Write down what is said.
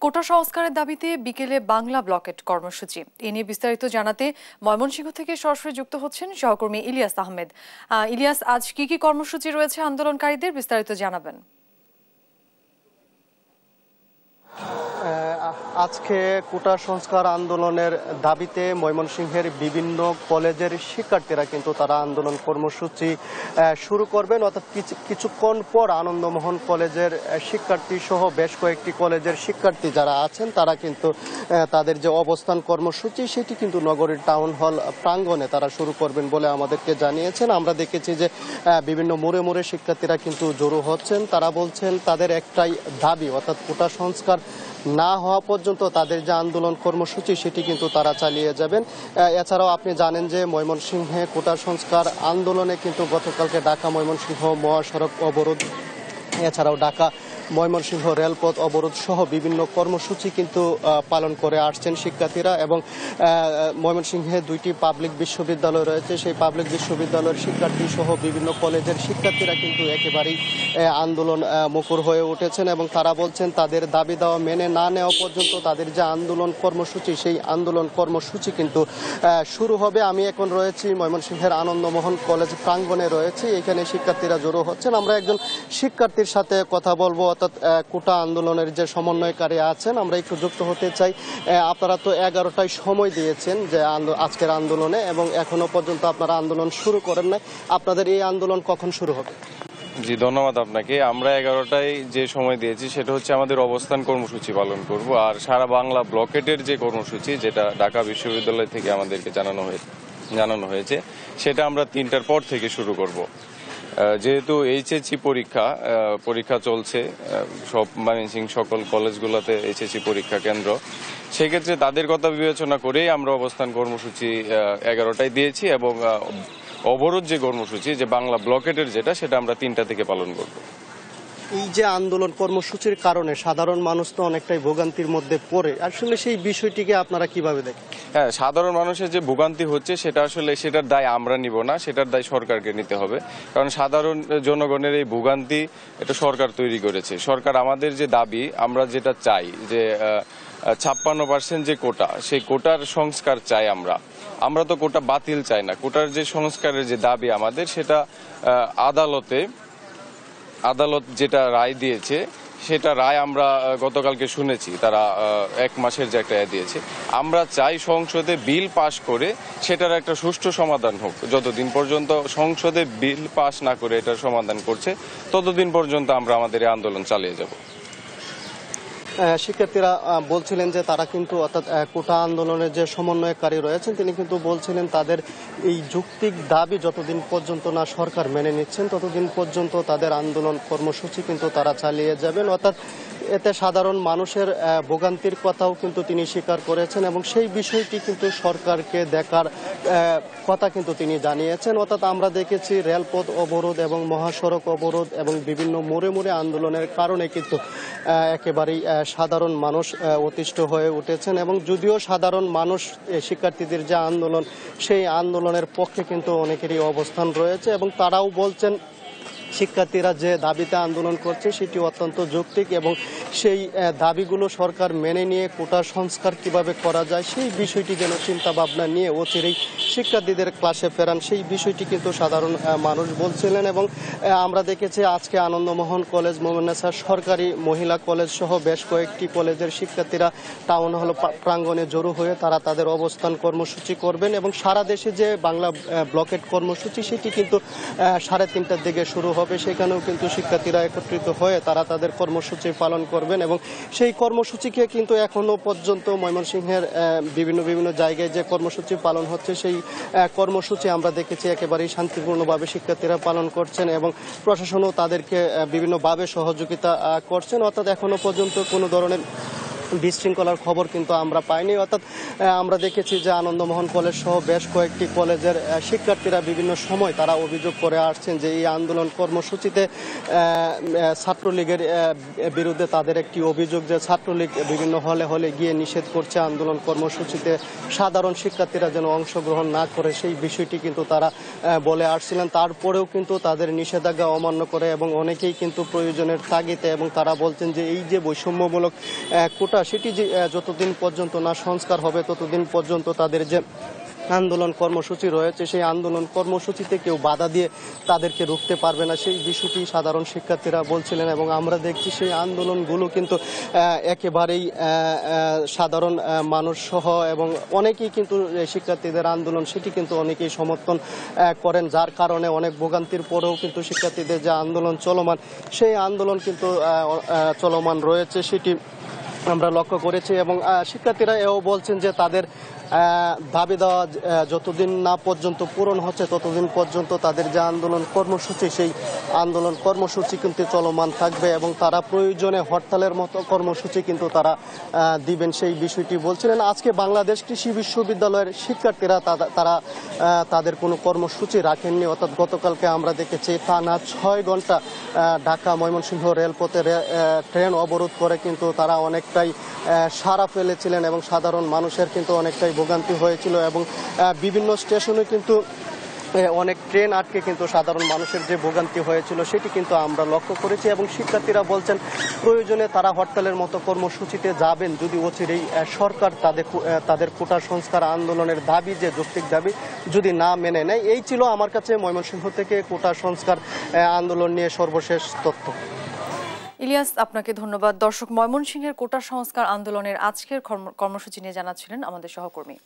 কোটা সংস্কারের দাবিতে বিকেলে বাংলা ব্লকেট কর্মসূচি। এ নিয়ে বিস্তারিত জানাতে ময়মনসিংহ থেকে সরাসরি যুক্ত হচ্ছেন সহকর্মী ইলিয়াস আহমেদ। ইলিয়াস, আজ কি কর্মসূচি রয়েছে আন্দোলনকারীদের, বিস্তারিত জানাবেন। আজকে কোটা সংস্কার আন্দোলনের দাবিতে ময়মনসিংহের বিভিন্ন কলেজের শিক্ষার্থীরা কিন্তু তারা আন্দোলন কর্মসূচি শুরু করবেন। অর্থাৎ কিছুক্ষণ পর আনন্দমোহন কলেজের শিক্ষার্থী সহ বেশ কয়েকটি কলেজের শিক্ষার্থী যারা আছেন তারা কিন্তু তাদের যে অবস্থান কর্মসূচি সেটি কিন্তু নগরীর টাউন হল প্রাঙ্গণে তারা শুরু করবেন বলে আমাদেরকে জানিয়েছেন। আমরা দেখেছি যে বিভিন্ন মোড়ে মোড়ে শিক্ষার্থীরা কিন্তু জড়ো হচ্ছেন। তারা বলছেন তাদের একটাই দাবি, অর্থাৎ কোটা সংস্কার না হওয়া পর্যন্ত তাদের যে আন্দোলন কর্মসূচি সেটি কিন্তু তারা চালিয়ে যাবেন। এছাড়াও আপনি জানেন যে ময়মনসিংহে কোটা সংস্কার আন্দোলনে কিন্তু গতকালকে ঢাকা ময়মনসিংহ মহাসড়ক অবরোধ, এছাড়াও ঢাকা ময়মনসিংহ রেলপথ অবরোধ সহ বিভিন্ন কর্মসূচি কিন্তু পালন করে আসছেন শিক্ষার্থীরা। এবং ময়মনসিংহে দুইটি পাবলিক বিশ্ববিদ্যালয় রয়েছে, সেই পাবলিক বিশ্ববিদ্যালয়ের শিক্ষার্থী সহ বিভিন্ন কলেজের শিক্ষার্থীরা কিন্তু একেবারেই আন্দোলন মুখর হয়ে উঠেছেন এবং তারা বলছেন তাদের দাবি দেওয়া মেনে না নেওয়া পর্যন্ত তাদের যে আন্দোলন কর্মসূচি সেই আন্দোলন কর্মসূচি কিন্তু শুরু হবে। আমি এখন রয়েছি ময়মনসিংহের আনন্দমোহন কলেজ প্রাঙ্গণে রয়েছি, এখানে শিক্ষার্থীরা জড়ো হচ্ছেন। আমরা একজন শিক্ষার্থীর সাথে কথা বলবো, অর্থাৎ কোটা আন্দোলনের যে সমন্বয়কারী আছেন, আমরা একটু যুক্ত হতে চাই। আপনারা তো 11টায় সময় দিয়েছেন যে আজকের আন্দোলনে এবং এখনো পর্যন্ত আপনারা আন্দোলন শুরু করেন নাই, আপনাদের এই আন্দোলন কখন শুরু হবে? জি, ধন্যবাদ আপনাকে। আমরা 11টায় যে সময় দিয়েছি সেটা হচ্ছে আমাদের অবস্থান কর্মসূচি পালন করব, আর সারা বাংলা ব্লকেটের যে কর্মসূচি যেটা ঢাকা বিশ্ববিদ্যালয় থেকে আমাদেরকে জানানো হয়েছে সেটা আমরা 3টার পর থেকে শুরু করব। যেহেতু এইচএসসি পরীক্ষা চলছে সব ময়মনসিংহ সকল কলেজগুলোতে, এইচএসসি পরীক্ষা কেন্দ্র, সেক্ষেত্রে তাদের কথা বিবেচনা করেই আমরা অবস্থান কর্মসূচি 11টায় দিয়েছি এবং অবরোধ যে কর্মসূচি যে বাংলা ব্লকেটের সেটা আমরা 3টা থেকে পালন করব। এই যে আন্দোলন কর্মসূচির কারণে সাধারণ মানুষ তো অনেকটাই ভোগান্তির মধ্যে পড়ে, আসলে সেই বিষয়টিকে আপনারা কিভাবে দেখেন? হ্যাঁ, সাধারণ মানুষের যে ভোগান্তি হচ্ছে সেটার দায় আমরা নিব না, সেটার দায় সরকারকে নিতে হবে। কারণ সাধারণ জনগণের এই ভোগান্তি এটা সরকার তৈরি করেছে। সরকার আমাদের যে দাবি, আমরা যেটা চাই যে 56% যে কোটা, সেই কোটার সংস্কার চাই আমরা তো কোটা বাতিল চাই না। কোটার যে সংস্কারের যে দাবি আমাদের, সেটা আদালত যেটা রায় দিয়েছে সেটা রায় আমরা গতকালকে শুনেছি, তারা 1 মাসের যে একটা রায় দিয়েছে। আমরা চাই সংসদে বিল পাশ করে সেটার একটা সুষ্ঠু সমাধান হোক। যতদিন পর্যন্ত সংসদে বিল পাশ না করে এটার সমাধান করছে ততদিন পর্যন্ত আমরা আমাদের এই আন্দোলন চালিয়ে যাব। শিক্ষার্থীরা বলছিলেন যে তারা কিন্তু, অর্থাৎ কোটা আন্দোলনের যে সমন্বয়কারী রয়েছেন তিনি কিন্তু বলছিলেন তাদের এই যৌক্তিক দাবি যতদিন পর্যন্ত না সরকার মেনে নিচ্ছেন ততদিন পর্যন্ত তাদের আন্দোলন কর্মসূচি কিন্তু তারা চালিয়ে যাবেন। অর্থাৎ এতে সাধারণ মানুষের ভোগান্তির কথাও কিন্তু তিনি স্বীকার করেছেন এবং সেই বিষয়টি কিন্তু সরকারকে দেখার কথা কিন্তু তিনি জানিয়েছেন। অর্থাৎ আমরা দেখেছি রেলপথ অবরোধ এবং মহাসড়ক অবরোধ এবং বিভিন্ন মোড়ে মোড়ে আন্দোলনের কারণে কিন্তু একেবারেই সাধারণ মানুষ অতিষ্ঠ হয়ে উঠেছেন এবং যদিও সাধারণ মানুষ শিক্ষার্থীদের যে আন্দোলন সেই আন্দোলনের পক্ষে কিন্তু অনেকেরই অবস্থান রয়েছে এবং তারাও বলছেন শিক্ষার্থীরা যে দাবিতে আন্দোলন করছে সেটি অত্যন্ত যৌক্তিক এবং সেই দাবিগুলো সরকার মেনে নিয়ে কোটা সংস্কার কিভাবে করা যায় সেই বিষয়টি যেন চিন্তা ভাবনা নিয়ে অচিরেই শিক্ষার্থীদের ক্লাসে ফেরান, সেই বিষয়টি কিন্তু সাধারণ মানুষ বলছিলেন। এবং আমরা দেখেছি আজকে আনন্দমোহন কলেজ, মোমেন্নেছা সরকারি মহিলা কলেজ সহ বেশ কয়েকটি কলেজের শিক্ষার্থীরা টাউন হল প্রাঙ্গণে জড়ো হয়ে তারা তাদের অবস্থান কর্মসূচি করবেন এবং সারা দেশে যে বাংলা ব্লকেট কর্মসূচি সেটি কিন্তু 3:30টার দিকে শুরু হবে। সেখানেও কিন্তু শিক্ষার্থীরা একত্রিত হয়ে তারা তাদের কর্মসূচি পালন করবেন এবং সেই কর্মসূচিকে কিন্তু এখনো পর্যন্ত ময়মনসিংহের বিভিন্ন জায়গায় যে কর্মসূচি পালন হচ্ছে সেই কর্মসূচি আমরা দেখেছি একেবারেই শান্তিপূর্ণভাবে শিক্ষার্থীরা পালন করছেন এবং প্রশাসনও তাদেরকে বিভিন্নভাবে সহযোগিতা করছেন। অর্থাৎ এখনো পর্যন্ত কোনো ধরনের বিশৃঙ্খলার খবর কিন্তু আমরা পাইনি। অর্থাৎ আমরা দেখেছি যে আনন্দমোহন কলেজ সহ বেশ কয়েকটি কলেজের শিক্ষার্থীরা বিভিন্ন সময় তারা অভিযোগ করে আসছেন যে এই আন্দোলন কর্মসূচিতে ছাত্রলীগের বিরুদ্ধে তাদের একটি অভিযোগ যে ছাত্রলীগ বিভিন্ন হলে গিয়ে নিষেধ করছে আন্দোলন কর্মসূচিতে, সাধারণ শিক্ষার্থীরা যেন অংশগ্রহণ না করে সেই বিষয়টি কিন্তু তারা বলে আসছিলেন। তারপরেও কিন্তু তাদের নিষেধাজ্ঞা অমান্য করে এবং অনেকেই কিন্তু প্রয়োজনের তাগিদে এবং তারা বলছেন যে এই যে বৈষম্যমূলক কোটা কোটা সেটি যে যতদিন পর্যন্ত না সংস্কার হবে ততদিন পর্যন্ত তাদের যে আন্দোলন কর্মসূচি রয়েছে সেই আন্দোলন কর্মসূচিতে কেউ বাধা দিয়ে তাদেরকে রুখতে পারবে না, সেই বিষয়টি সাধারণ শিক্ষার্থীরা বলছিলেন। এবং আমরা দেখছি সেই আন্দোলনগুলো কিন্তু একেবারেই সাধারণ মানুষ সহ এবং অনেকেই কিন্তু শিক্ষার্থীদের আন্দোলন সেটি কিন্তু অনেকেই সমর্থন করেন, যার কারণে অনেক ভোগান্তির পরেও কিন্তু শিক্ষার্থীদের যে আন্দোলন চলমান সেই আন্দোলন কিন্তু চলমান রয়েছে সেটি আমরা লক্ষ্য করেছি। এবং শিক্ষার্থীরা এও বলছেন যে তাদের দাবি দেওয়া যতদিন না পর্যন্ত পূরণ হচ্ছে ততদিন পর্যন্ত তাদের যে আন্দোলন কর্মসূচি সেই আন্দোলন কর্মসূচি কিন্তু চলমান থাকবে এবং তারা প্রয়োজনে হরতালের মতো কর্মসূচি কিন্তু তারা দিবেন সেই বিষয়টি বলছিলেন। আজকে বাংলাদেশ কৃষি বিশ্ববিদ্যালয়ের শিক্ষার্থীরা তারা তাদের কোনো কর্মসূচি রাখেননি, অর্থাৎ গতকালকে আমরা দেখেছি টানা 6 ঘন্টা ঢাকা ময়মনসিংহ রেলপথে ট্রেন অবরোধ করে কিন্তু তারা অনেকটাই সাড়া ফেলেছিলেন এবং সাধারণ মানুষের কিন্তু অনেকটাই ভোগান্তি হয়েছিল এবং বিভিন্ন স্টেশনে কিন্তু অনেক ট্রেন আটকে কিন্তু সাধারণ মানুষের যে ভোগান্তি হয়েছিল সেটি কিন্তু আমরা লক্ষ্য করেছি। এবং শিক্ষার্থীরা বলছেন প্রয়োজনে তারা হরতালের মতো কর্মসূচিতে যাবেন যদি অচিরেই সরকার তাদের কোটা সংস্কার আন্দোলনের দাবি যে যৌক্তিক দাবি যদি না মেনে নেয়। এই ছিল আমার কাছে ময়মনসিংহ থেকে কোটা সংস্কার আন্দোলন নিয়ে সর্বশেষ তথ্য। ইলিয়াস, আপনাকে ধন্যবাদ। দর্শক, ময়মনসিংহের কোটা সংস্কার আন্দোলনের আজকের কর্মসূচি নিয়ে জানাচ্ছিলেন আমাদের সহকর্মী।